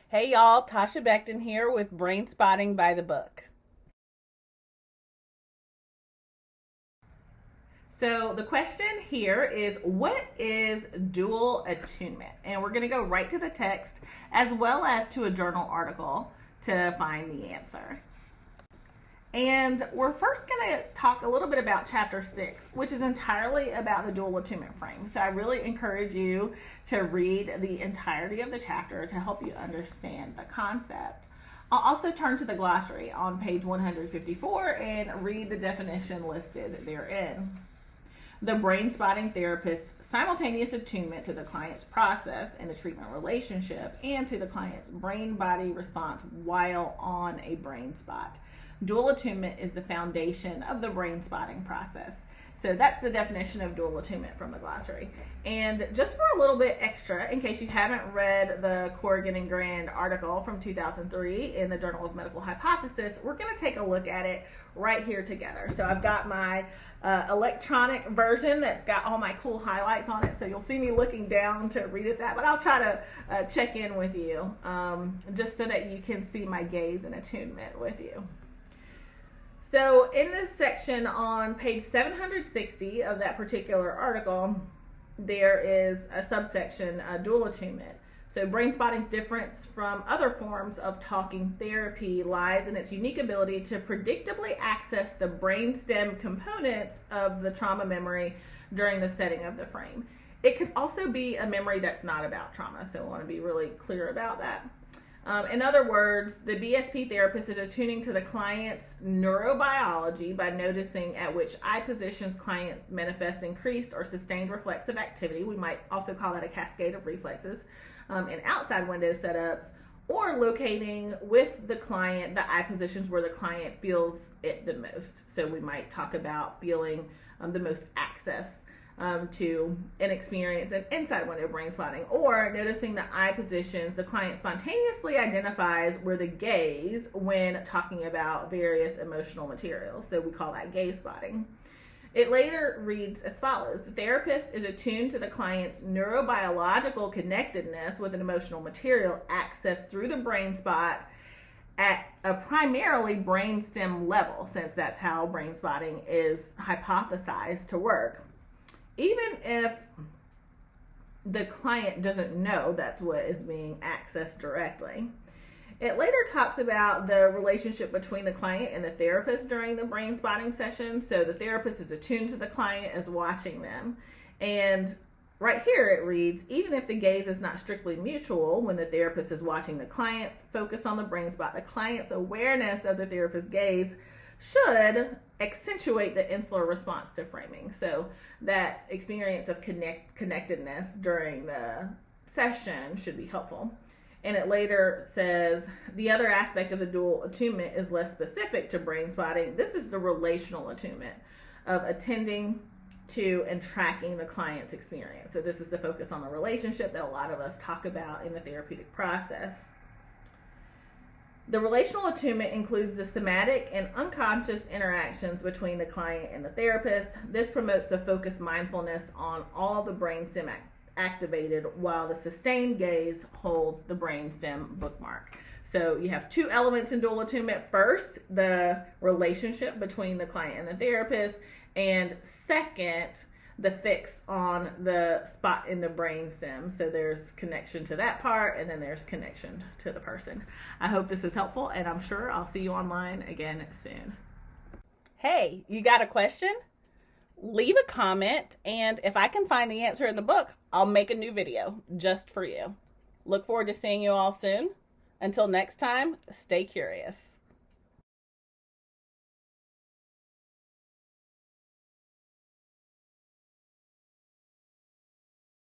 Hey y'all, Tasha Becton here with Brainspotting by the Book. So the question here is, what is dual attunement? And we're going to go right to the text as well as to a journal article to find the answer. And we're first going to talk a little bit about chapter 6, which is entirely about the dual attunement frame. So I really encourage you to read the entirety of the chapter to help you understand the concept. I'll also turn to the glossary on page 154 and read the definition listed therein. The brain spotting therapist's simultaneous attunement to the client's process in a treatment relationship and to the client's brain-body response while on a brain spot. Dual attunement is the foundation of the brain spotting process. So that's the definition of dual attunement from the glossary. And just for a little bit extra, in case you haven't read the Corrigan and Grand article from 2003 in the Journal of Medical Hypotheses, we're going to take a look at it right here together. So I've got my electronic version that's got all my cool highlights on it. So you'll see me looking down to read it but I'll try to check in with you just so that you can see my gaze and attunement with you. So in this section on page 760 of that particular article, there is a subsection, dual attunement. So brain spotting's difference from other forms of talking therapy lies in its unique ability to predictably access the brainstem components of the trauma memory during the setting of the frame. It could also be a memory that's not about trauma, so I want to be really clear about that. In other words, the BSP therapist is attuning to the client's neurobiology by noticing at which eye positions clients manifest increased or sustained reflexive activity. We might also call that a cascade of reflexes in outside window setups, or locating with the client the eye positions where the client feels it the most. So we might talk about feeling the most access to an experience in inside window brain spotting, or noticing the eye positions the client spontaneously identifies where the gaze when talking about various emotional materials. So we call that gaze spotting. It later reads as follows: the therapist is attuned to the client's neurobiological connectedness with an emotional material accessed through the brain spot at a primarily brainstem level, since that's how brain spotting is hypothesized to work. Even if the client doesn't know that's what is being accessed directly. It later talks about the relationship between the client and the therapist during the brain spotting session. So the therapist is attuned to the client as watching them. And right here it reads, even if the gaze is not strictly mutual, when the therapist is watching the client focus on the brain spot, the client's awareness of the therapist's gaze should accentuate the insular response to framing. So that experience of connectedness during the session should be helpful. And it later says the other aspect of the dual attunement is less specific to brain spotting. This is the relational attunement of attending to and tracking the client's experience. So this is the focus on the relationship that a lot of us talk about in the therapeutic process. The relational attunement includes the somatic and unconscious interactions between the client and the therapist. This promotes the focused mindfulness on all the brainstem activated, while the sustained gaze holds the brainstem bookmark. So you have two elements in dual attunement. First, the relationship between the client and the therapist, and second, the fix on the spot in the brainstem. So there's connection to that part, and then there's connection to the person. I hope this is helpful, and I'm sure I'll see you online again soon. Hey, you got a question? Leave a comment, and if I can find the answer in the book, I'll make a new video just for you. Look forward to seeing you all soon. Until next time, stay curious.